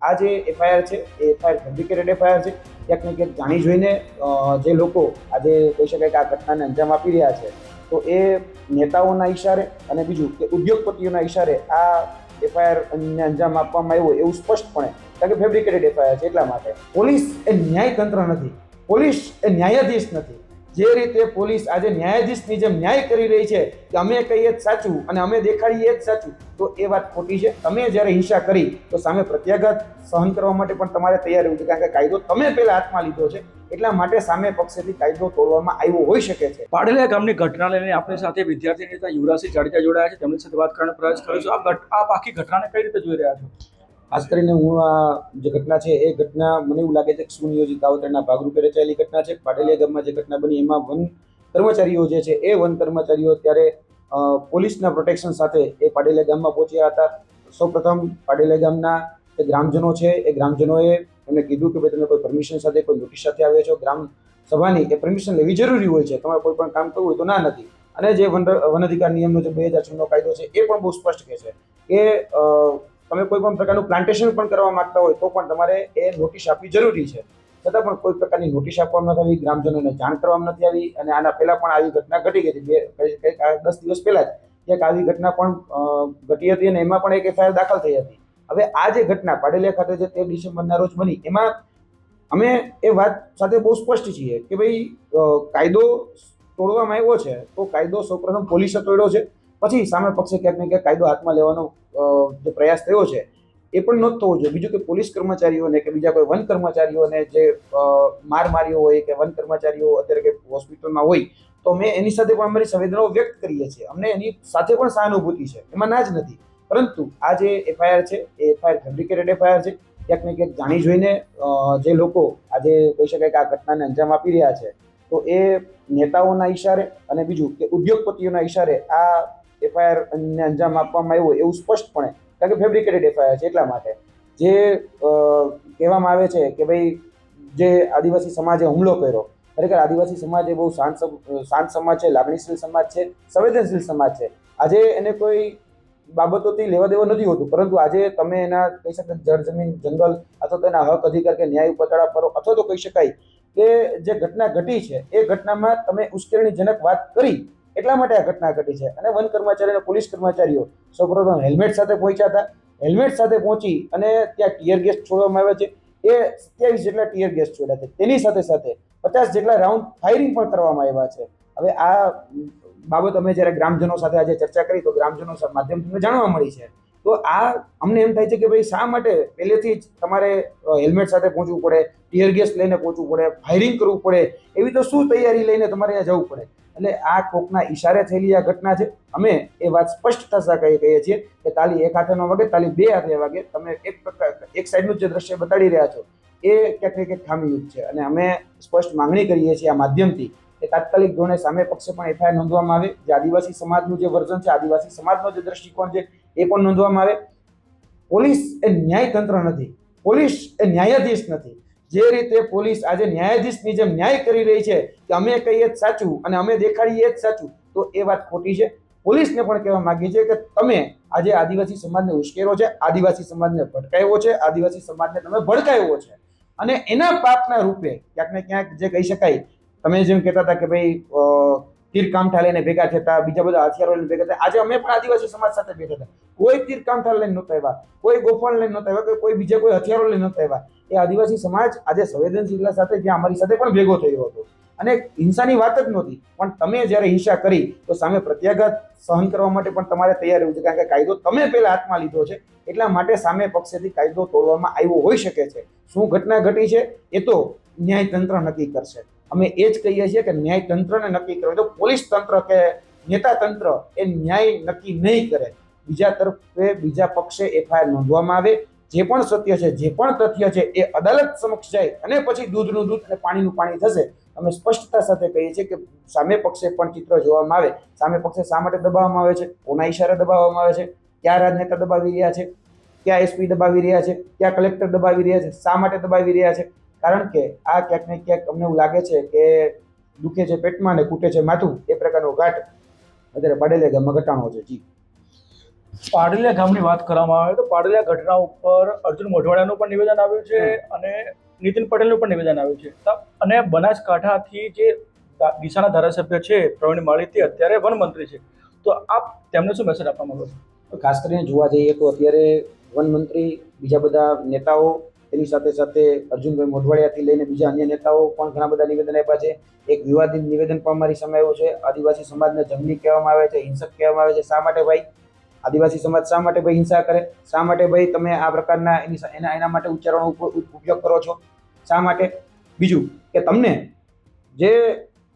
આ જે એફઆઈઆર છે એ એફઆઈઆર ફેબ્રિકેટેડ એફઆઈઆર છે. ક્યાંક ને ક્યાંક જાણી જોઈને જે લોકો આજે કહી શકાય કે આ ઘટનાને અંજામ આપી રહ્યા છે, તો એ નેતાઓના ઈશારે અને બીજું કે ઉદ્યોગપતિઓના ઈશારે આ એફઆઈઆરને અંજામ આપવામાં આવ્યો એવું સ્પષ્ટપણે, કારણ કે ફેબ્રિકેટેડ એફઆઈઆર છે એટલા માટે. પોલીસ એ ન્યાયતંત્ર નથી, પોલીસ એ ન્યાયાધીશ નથી. જે રીતે પોલીસ આજે ન્યાયાધીશની જેમ ન્યાય કરી રહી છે કે અમે કહીએ જ સાચું અને અમે દેખાડીએ જ સાચું, તો એ વાત ખોટી છે. તમે જ્યારે હિંસા કરી તો સામે પ્રત્યાઘાત સહન કરવા માટે પણ તમારે તૈયાર રહેવું છે, કારણ કે કાયદો તમે પહેલા હાથમાં લીધો છે એટલા માટે સામે પક્ષેથી કાયદો તોડવામાં આવ્યો હોઈ શકે છે. પાડલિયા ગામની ઘટના લઈને આપણી સાથે વિદ્યાર્થી નેતા યુવરાજસિંહ જાડેજા જોડાયા છે, તેમની સાથે વાત કરવાનો પ્રયાસ કર્યો છું. આપ આખી ઘટનાને કઈ રીતે જોઈ રહ્યા છો? ખાસ કરીને હું આ જે ઘટના છે એ ઘટના મને એવું લાગે છે કે સુનિયોજિત કાવતરના ભાગરૂપે રચાયેલી ઘટના છે. પાડલિયા ગામમાં જે ઘટના બની એમાં વન કર્મચારીઓ જે છે એ વન કર્મચારીઓ ત્યારે પોલીસના પ્રોટેક્શન સાથે એ પાડલિયા ગામમાં પહોંચ્યા હતા. સૌપ્રથમ પાડલિયા ગામના જે ગ્રામજનો છે એ ગ્રામજનોએ એમને કીધું કે ભાઈ તમે કોઈ પરમિશન સાથે કોઈ નોટિસ સાથે આવ્યા છો, ગ્રામ સભાની એ પરમિશન લેવી જરૂરી હોય છે, તમારે કોઈ પણ કામ કરવું હોય તો ના નથી. અને જે વન અધિકાર નિયમનો જે 2006 નો કાયદો છે એ પણ બહુ સ્પષ્ટ કહે છે કે તમે કોઈ પણ પ્રકારનું પ્લાન્ટેશન પણ કરવા માંગતા હોય તો પણ તમારે એ નોટિસ આપવી જરૂરી છે. છતાં પણ કોઈ પ્રકારની નોટિસ આપવામાં નથી આવી, ગ્રામજનોને જાણ કરવામાં નથી આવી. અને આના પહેલા પણ આવી ઘટના ઘટી ગઈ હતી, 10 દિવસ પહેલા જ એક આવી ઘટના પણ ઘટી હતી અને એમાં પણ એક એફઆઈઆર દાખલ થઈ હતી. હવે આ જે ઘટના પાડલિયા ખાતે જે 13 ડિસેમ્બરના રોજ બની, એમાં અમે એ વાત સાથે બહુ સ્પષ્ટ છીએ કે ભાઈ કાયદો તોડવામાં આવ્યો છે તો કાયદો સૌપ્રથમ પોલીસે તોડ્યો છે, પછી સામે પક્ષે ક્યાંક ને ક્યાંક કાયદો હાથમાં લેવાનો જે પ્રયાસ થયો છે એ પણ ન થવો જોઈએ. બીજું કે પોલીસ કર્મચારીઓને કે બીજા કોઈ વન કર્મચારીઓને જે માર માર્યો હોય કે વન કર્મચારીઓ અત્યારે કે હોસ્પિટલમાં હોય, તો મેં એની સાથે પણ અમારી સંવેદનાઓ વ્યક્ત કરીએ છીએ. અમને એની સાથે પણ સહાનુભૂતિ છે, એમાં ના જ નથી. પરંતુ આ જે એફઆઈઆર છે એ એફઆઈઆર ફેબ્રિકેટેડ એફઆઈઆર છે. ક્યાંક ને ક્યાંક જાણી જોઈને જે લોકો આજે કહી શકાય કે આ ઘટનાને અંજામ આપી રહ્યા છે, તો એ નેતાઓના ઈશારે અને બીજું કે ઉદ્યોગપતિઓના ઈશારે આ એફઆઈઆરને અંજામ આપવામાં આવ્યો એવું સ્પષ્ટપણે, કારણ કે ફેબ્રિકેટેડ એફઆઈઆર છે એટલા માટે. જે કહેવામાં આવે છે કે ભાઈ જે આદિવાસી સમાજે હુમલો કર્યો, ખરેખર આદિવાસી સમાજ એ બહુ શાંત સમાજ છે, લાગણીશીલ સમાજ છે, સંવેદનશીલ સમાજ છે. આજે એને કોઈ બાબતોથી લેવા દેવા નથી હોતું, પરંતુ આજે તમે એના કહી શકાય જળ જમીન જંગલ અથવા તો એના હક અધિકાર કે ન્યાય પતાડા કરો, અથવા તો કહી શકાય કે જે ઘટના ઘટી છે એ ઘટનામાં તમે ઉશ્કેરણીજનક વાત કરી એટલા માટે આ ઘટના ઘટી છે. અને વન કર્મચારી અને પોલીસ કર્મચારીઓ સૌપ્રથમ હેલ્મેટ સાથે પહોંચ્યા હતા. હેલ્મેટ સાથે પહોંચી અને ત્યાં ટીયર ગેસ છોડવામાં આવ્યા છે. એ 27 જેટલા ટીયર ગેસ છોડ્યા છે. તેની સાથે સાથે 50 જેટલા રાઉન્ડ ફાયરિંગ પણ કરવામાં આવ્યા છે. હવે આ બાબત અમે જ્યારે ગ્રામજનો સાથે આજે ચર્ચા કરી તો ગ્રામજનો માધ્યમથી જાણવા મળી છે. તો આ અમને એમ થાય છે કે ભાઈ શા માટે પહેલેથી જ તમારે હેલ્મેટ સાથે પહોંચવું પડે, ટીયર ગેસ લઈને પહોંચવું પડે, ફાયરિંગ કરવું પડે, એવી તો શું તૈયારી લઈને તમારે અહીંયા જવું પડે? એટલે આ કોકના ઈશારે થયેલી આ ઘટના છે. અમે એ વાત સ્પષ્ટતા સાથે કહીએ છીએ કે તાલી એક હાથે ન વાગે, તાલી બે હાથે વાગે. તમે એક સાઈડનું જે દ્રશ્ય બતાડી રહ્યા છો એ ક્યાંક ને ક્યાંક ખામીયુક્ત છે. અને અમે સ્પષ્ટ માંગણી કરીએ છીએ આ માધ્યમથી કે તાત્કાલિક ધોરણે સામે પક્ષે પણ એફઆઈઆર નોંધવામાં આવે. જે આદિવાસી સમાજનું જે વર્ઝન છે, આદિવાસી સમાજનો જે દ્રષ્ટિકોણ છે એ પણ નોંધવામાં આવે. પોલીસ એ ન્યાયતંત્ર નથી, પોલીસ એ ન્યાયાધીશ નથી. જે રીતે પોલીસ આજે ન્યાયાધીશની જેમ ન્યાય કરી રહી છે કે અમે કહીએ જ સાચું અને અમે દેખાડીએ જ સાચું, તો એ વાત ખોટી છે. પોલીસને પણ કહેવા માંગીએ છીએ કે તમે આજે આદિવાસી સમાજને ઉશ્કેરો છે, આદિવાસી સમાજને ભટકાયો છે, આદિવાસી સમાજને તમે ભડકાયો છે. અને એના પાપના રૂપે ક્યાંક ને ક્યાંક જે કહી શકાય, તમે જેમ કહેતા હતા કે ભાઈ તીરકામઠા લઈને ભેગા થતા, બીજા બધા હથિયારો લઈને ભેગા થતા. આજે અમે પણ આદિવાસી સમાજ સાથે બેઠા હતા. કોઈ તીરકામઠા લઈને નહોતા આવ્યા, કોઈ ગોફણ લઈને નહોતા આવ્યા, કોઈ બીજા કોઈ હથિયારો લઈને નહોતા આવ્યા. એ આદિવાસી સમાજ આજે સંવેદનશીલતા સાથે જ્યાં અમારી સાથે પણ ભેગો થયો હતો. અને હિંસાની વાત જ નહોતી, પણ તમે જ્યારે હિંસા કરી તો સામે પ્રત્યાઘાત સહન કરવા માટે પણ તમારે તૈયાર રહેવું છે, કારણ કે કાયદો તમે પહેલા હાથમાં લીધો છે એટલા માટે સામે પક્ષેથી કાયદો તોડવામાં આવ્યો હોઈ શકે છે. શું ઘટના ઘટી છે એ તો ન્યાયતંત્ર નક્કી કરશે. અમે એ જ કહીએ છીએ કે ન્યાયતંત્રને નક્કી કરે, તો પોલીસ તંત્ર કે નેતા તંત્ર એ ન્યાય નક્કી નહીં કરે. બીજા તરફે બીજા પક્ષે એફઆઈઆર નોંધવામાં આવે. જે પણ સત્ય છે, જે પણ તથ્ય છે એ અદાલત સમક્ષ જાય અને પછી દૂધનું દૂધ અને પાણીનું પાણી થશે. અમે સ્પષ્ટતા સાથે કહીએ છીએ કે સામે પક્ષે પણ ચિત્ર જોવામાં આવે. સામે પક્ષે શા માટે દબાવવામાં આવે છે, કોના ઈશારે દબાવવામાં આવે છે, ક્યાં રાજનેતા દબાવી રહ્યા છે, ક્યાં એસપી દબાવી રહ્યા છે, ક્યાં કલેક્ટર દબાવી રહ્યા છે, શા માટે દબાવી રહ્યા છે? કારણ કે આ ક્યાંક ને ક્યાંક અમને એવું લાગે છે કે દુખે છે પેટમાં ને કૂટે છે માથું, એ પ્રકારનો ઘાટ અત્યારે પાડલિયા ગામમાં ઘટાણો છે. જી પાડલિયા ગામની વાત કરવામાં આવે તો પાડલિયા ઘટના ઉપર અર્જુન મોઢવાડિયાનું પણ નિવેદન આવ્યું છે અને નીતિન પટેલનું પણ નિવેદન આવ્યું છે અને બનાસકાંઠાથી જે ડીસાના ધારાસભ્ય છે પ્રવીણ માળી તે અત્યારે વન મંત્રી છે, તો આપ તેમને શું મેસેજ આપવા માંગો છો? ખાસ કરીને જોવા જઈએ તો અત્યારે વન મંત્રી, બીજા બધા નેતાઓ, તેની સાથે સાથે અર્જુનભાઈ મોઢવાડિયાથી લઈને બીજા અન્ય નેતાઓ પણ ઘણા બધા નિવેદન આપ્યા છે. એક વિવાદિત નિવેદન પણ અમારી સામે આવ્યું છે. આદિવાસી સમાજને જંગલી કહેવામાં આવે છે, હિંસક કહેવામાં આવે છે. શા માટે ભાઈ આદિવાસી સમાજ શા માટે ભાઈ હિંસા કરે? શા માટે ભાઈ તમે આ પ્રકારના એના માટે ઉચ્ચારણો ઉપયોગ કરો છો? શા માટે? બીજું કે તમને જે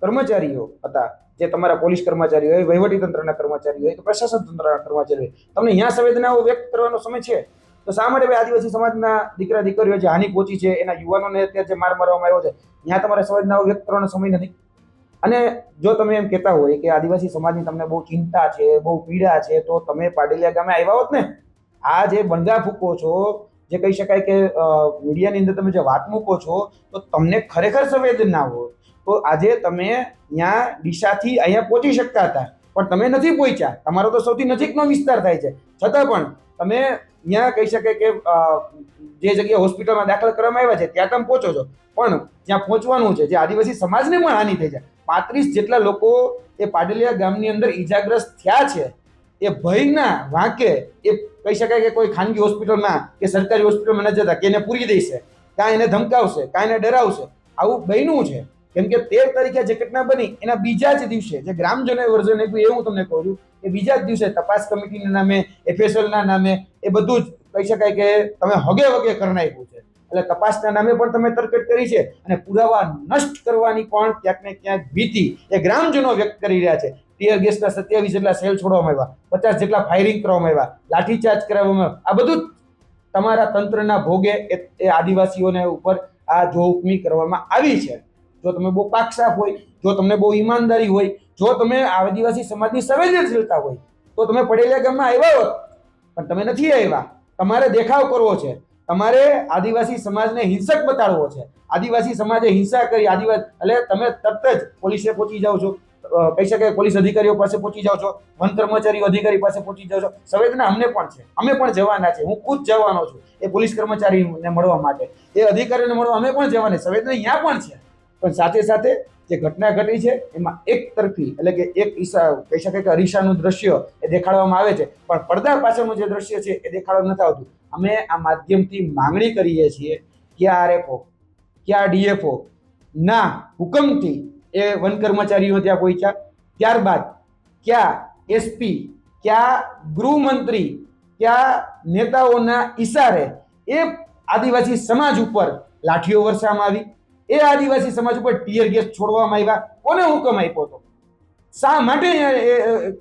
કર્મચારીઓ હતા, જે તમારા પોલીસ કર્મચારીઓ હોય, વહીવટી તંત્રના કર્મચારીઓ હોય, કે પ્રશાસન તંત્રના કર્મચારીઓ હોય, તમને અહીંયા સંવેદનાઓ વ્યક્ત કરવાનો સમય છે, તો શા માટે ભાઈ આદિવાસી સમાજના દીકરા દીકરીઓ જે હાનિ પહોંચી છે, એના યુવાનોને અત્યારે જે માર મારવામાં આવ્યો છે, ત્યાં તમારે સંવેદનાઓ વ્યક્ત કરવાનો સમય નથી? અને જો તમે એમ કહેતા હોય કે આદિવાસી સમાજની તમને બહુ ચિંતા છે, બહુ પીડા છે, તો તમે પાડલિયા ગામે આવ્યા હોત ને. આ જે બંગા ફૂકો છો, જે કહી શકાય કે મીડિયાની અંદર તમે જે વાત મૂકો છો, તો તમને ખરેખર સંવેદના હોય તો આજે તમે ત્યાં ડીસાથી અહીંયા પહોંચી શકતા હતા, પણ તમે નથી પહોંચ્યા. તમારો તો સૌથી નજીકનો વિસ્તાર થાય છે, છતાં પણ તમે ત્યાં કહી શકાય કે જે જગ્યાએ હોસ્પિટલમાં દાખલ કરવામાં આવ્યા છે ત્યાં તમે પહોંચો છો, પણ જ્યાં પહોંચવાનું છે, જે આદિવાસી સમાજને પણ હાનિ થઈ છે. 35 જેટલા લોકો એ પાડલિયા ગામની અંદર ઈજાગ્રસ્ત થયા છે. એ ભયના વાંકે એ કહી શકાય કે કોઈ ખાનગી હોસ્પિટલમાં કે સરકારી હોસ્પિટલમાં ન જતા, કે એને પૂરી દેશે, કાં એને ધમકાવશે, કાં એને ડરાવશે. આવું બન્યું છે. કેમ કે 13 તારીખે જે ઘટના બની એના બીજા જ દિવસે જે ગ્રામજનોએ વર્ઝન આપ્યું એ હું તમને કહું છું કે બીજા જ દિવસે તપાસ કમિટીના નામે, FSLના નામે એ બધું જ કહી શકાય કે તમે હગે વગે કરી નાખ્યું છે. એટલે તપાસના નામે પણ તમે તરકટ કરી છે અને પુરાવા નષ્ટ કરવાની પણ ક્યાંક ને ક્યાંક ભીતિ એ ગ્રામજનો વ્યક્ત કરી રહ્યા છે. ટીયર ગેસના 27 જેટલા સેલ છોડવામાં આવ્યા, 50 જેટલા ફાયરિંગ કરવામાં આવ્યા, લાઠીચાર્જ કરવામાં આવ્યા. આ બધું તમારા તંત્રના ભોગે એ આદિવાસીઓને ઉપર આ જોહુકમી કરવામાં આવી છે. જો તમે બહુ પાકસાફ હોય, જો તમને બહુ ઈમાનદારી હોય, જો તમે આદિવાસી સમાજની સંવેદનશીલતા હોય, તો તમે પાડલિયા ગામમાં આવ્યા હોત, પણ તમે નથી આવ્યા. તમારે દેખાવ કરવો છે, તમારે આદિવાસી સમાજને હિંસક બતાડવો છે. આદિવાસી સમાજે હિંસા કરી, એટલે તમે તરત જ પોલીસે પહોંચી જાઓ છો, કહી શકાય પોલીસ અધિકારીઓ પાસે પહોંચી જાઓ છો, વન કર્મચારીઓ અધિકારી પાસે પહોંચી જાઓ છો. સંવેદના અમને પણ છે, અમે પણ જવાના છે. હું ખુદ જવાનો છું એ પોલીસ કર્મચારીને મળવા માટે, એ અધિકારીને મળવા અમે પણ જવાના. સંવેદના અહીંયા પણ છે, પણ સાથે સાથે જે ઘટના ઘટી છે એમાં એક તરફી, એટલે કે એક કહી શકાય કે અરીસાનું દ્રશ્ય એ દેખાડવામાં આવે છે, પણ પડદા પાછળનું જે દ્રશ્ય છે એ દેખાડવામાં નથી આવતું. અમે આ માધ્યમથી માંગણી કરીએ છીએ, ક્યાં RFO, ક્યાં DFO ના હુકમથી એ વન કર્મચારીઓ ત્યાં પહોંચ્યા, ત્યારબાદ ક્યાં SP, ક્યાં ગૃહમંત્રી, ક્યાં નેતાઓના ઈશારે એ આદિવાસી સમાજ ઉપર લાઠીઓ વરસાવવામાં આવી, એ આદિવાસી સમાજ ઉપર ટીયર ગેસ છોડવામાં આવ્યા. કોને હુકમ આપ્યો હતો? શા માટે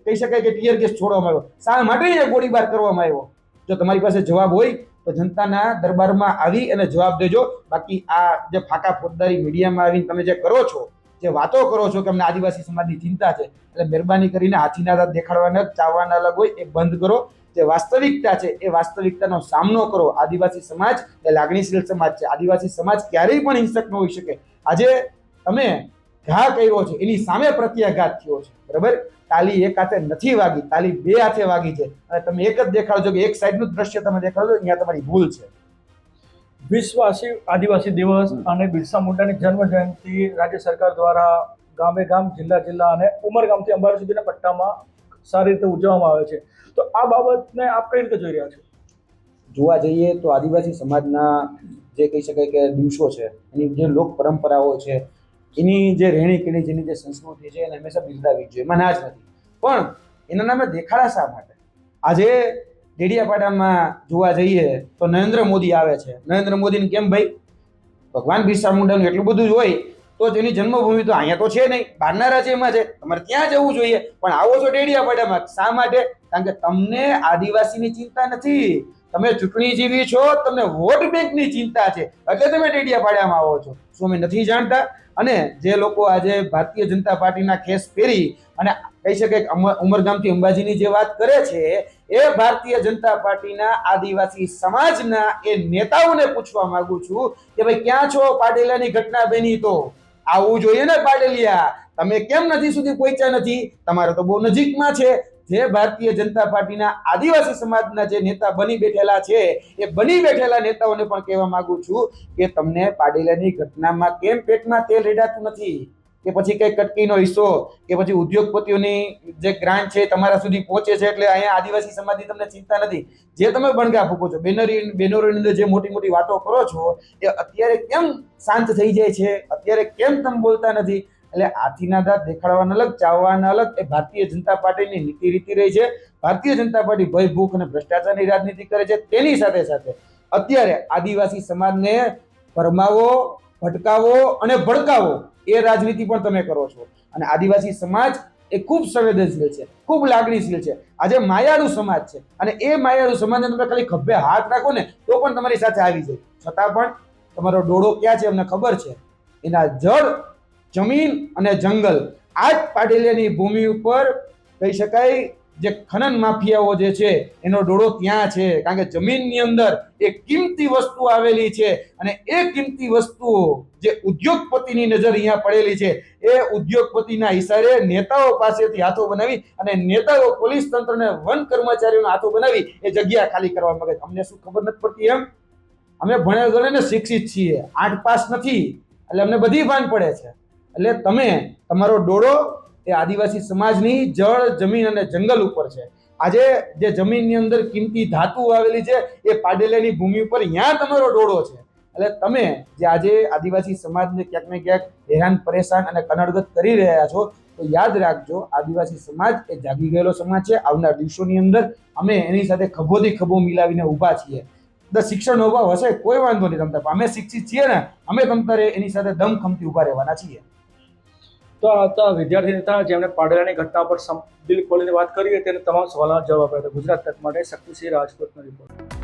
કહી શકાય કે ટીયર ગેસ છોડવામાં આવ્યો? શા માટે ગોળીબાર કરવામાં આવ્યો? જો તમારી પાસે જવાબ હોય તો જનતાના દરબારમાં આવી અને જવાબ દેજો. બાકી આ જે ફાકા ફોજદારી મીડિયામાં આવીને તમે જે કરો છો, જે વાતો કરો છો કે અમને આદિવાસી સમાજની ચિંતા છે, એટલે મહેરબાની કરીને હાથીના દાંત દેખાડવાના, ચાવવાના અલગ હોય એ બંધ કરો. જે વાસ્તવિકતા છે એ વાસ્તવિકતાનો સામનો કરો. આદિવાસી સમાજ એ લાગણીશીલ સમાજ છે. આદિવાસી સમાજ ક્યારેય પણ હિંસક ન હોઈ શકે. આજે તમે ઘા કર્યો છે એની સામે પ્રત્યાઘાત થયો છે, બરાબર? તાલી એક હાથે નથી વાગી, તાલી બે હાથે વાગી છે. અને તમે એક જ દેખાડો કે એક સાઈડનું દ્રશ્ય તમે દેખાડો, અહીંયા તમારી ભૂલ છે. વિશ્વ આદિવાસી દિવસ અને બિરસા મુંડાની જન્મ જયંતિ રાજ્ય સરકાર દ્વારા ગામે ગામ, જિલ્લા જિલ્લા અને ઉમરગામથી અંબાજી સુધીના પટ્ટામાં સારી રીતે ઉજવવામાં આવે છે, તો આ બાબતને આપ કઈ રીતે જોઈ રહ્યા છો? જોવા જઈએ તો આદિવાસી સમાજના જે કહી શકાય કે દિવસો છે, એની જે લોક પરંપરાઓ છે, એની જે રહેણી કહેણી, જેની જે સંસ્કૃતિ છે, એને હંમેશા બિરદાવવી જોઈએ. એમાં ના જ નથી, પણ એના નામે દેખાડા શા માટે? આજે ડેડિયાપાડામાં જોવા જઈએ તો નરેન્દ્ર મોદી આવે છે. નરેન્દ્ર મોદીને કેમ ભાઈ? ભગવાન બિરસા મુંડાનું એટલું બધું જ હોય તો તેની જન્મભૂમિ તો અહીંયા તો છે નહીં, બહારના રાજ્યમાં છે. તમારે ત્યાં જવું જોઈએ, પણ આવો છો ડેડિયાપાડામાં. શા માટે? કારણ કે તમને આદિવાસીની ચિંતા નથી. તમે ચૂંટણીજીવી છો, તમને વોટ બેંકની ચિંતા છે, એટલે તમે ડેડિયાપાડામાં આવો છો. શું અમે નથી જાણતા? અને જે લોકો આજે ભારતીય જનતા પાર્ટીના ખેસ પહેરી અને કહી શકાય કે ઉમરગામથી અંબાજીની જે વાત કરે છે, એ ભારતીય જનતા પાર્ટીના આદિવાસી સમાજના એ નેતાઓને પૂછવા માંગુ છું કે ભાઈ ક્યાં છો? પાડલિયાની ઘટના બની તો આવવું જોઈએ ને પાડલિયા. તમે કેમ નથી સુધી પહોંચ્યા નથી? તમારે તો બહુ નજીકમાં છે. જે ભારતીય જનતા પાર્ટીના આદિવાસી સમાજના જે નેતા બની બેઠેલા છે એ બની બેઠેલા નેતાઓને પણ કહેવા માંગુ છું કે તમને પાડેલાની ઘટનામાં કેમ પેટમાં તેલ રેડાતું નથી, કે પછી કઈ કટકીનો હિસ્સો કે પછી ઉદ્યોગપતિઓની જે ગ્રાન્ટ છે તમારા સુધી પહોંચે છે એટલે અહીંયા આદિવાસી સમાજની તમને ચિંતા નથી. જે તમે બણગા ફૂકો છો, બેનરોની અંદર જે મોટી મોટી વાતો કરો છો એ અત્યારે કેમ શાંત થઈ જાય છે, અત્યારે કેમ તમે બોલતા નથી? એટલે હાથીના દાંત દેખાડવાના અલગ, ચાવવાના અલગ એ ભારતીય જનતા પાર્ટીની નીતિ રીતિ રહી છે. ભારતીય જનતા પાર્ટી ભય, ભૂખ અને ભ્રષ્ટાચારની રાજનીતિ કરે છે. તેની સાથે સાથે અત્યારે આદિવાસી સમાજને ભરમાવો, ભટકાવો અને ભડકાવો એ રાજનીતિ પણ તમે કરો છો. અને આદિવાસી સમાજ એ ખૂબ સંવેદનશીલ છે, ખૂબ લાગણીશીલ છે. આજે માયાળુ સમાજ છે અને એ માયાળુ સમાજને તમે ખાલી ખભે હાથ રાખો ને તો પણ તમારી સાથે આવી જાય. છતાં પણ તમારો ડોળો ક્યાં છે અમને ખબર છે. એના જળ, જમીન અને જંગલ, આ જ પાડેલિયાની ભૂમિ ઉપર કહી શકાય જે ખનન માફિયાઓ જે છે એનો ડોળો ત્યાં છે. કારણ કે જમીનની અંદર એક કિંમતી વસ્તુ આવેલી છે અને એ કિંમતી વસ્તુઓ જે ઉદ્યોગપતિની નજર અહીંયા પડેલી છે એ ઉદ્યોગપતિના ઈશારે નેતાઓ પાસેથી હાથો બનાવી અને નેતાઓ પોલીસ તંત્રને વન કર્મચારીઓના હાથો બનાવી એ જગ્યા ખાલી કરવા માંગે. અમને શું ખબર નથી પડતી એમ? અમે ભણેલ ગણેને શિક્ષિત છીએ, 8 પાસ નથી, એટલે અમને બધી ભાન પડે છે. એટલે તમે તમારો ડોળો એ આદિવાસી સમાજની જળ, જમીન અને જંગલ ઉપર છે. આજે જે જમીનની અંદર કિંમતી ધાતુ આવેલી છે એ પાડેલાની ભૂમિ ઉપર ત્યાં તમારો ડોળો છે. એટલે તમે જે આજે આદિવાસી સમાજને ક્યાંક ને ક્યાંક હેરાન, પરેશાન અને કનડગત કરી રહ્યા છો તો યાદ રાખજો, આદિવાસી સમાજ એ જાગી ગયેલો સમાજ છે. આવનાર દિવસોની અંદર અમે એની સાથે ખભોથી ખભો મિલાવીને ઊભા છીએ. શિક્ષણનો અભાવ હશે કોઈ વાંધો નહીં, તમતારે અમે શિક્ષિત છીએ ને, અમે તમતારે એની સાથે દમખમથી ઊભા રહેવાના છીએ. તો આ હતા વિદ્યાર્થી નેતા જેમણે પાડેલાની ઘટના પર દિલ ખોલીને વાત કરી, તેને તમામ સવાલોના જવાબ આપ્યા હતા. ગુજરાત તક માટે શક્તિસિંહ રાજપૂતનો રિપોર્ટ.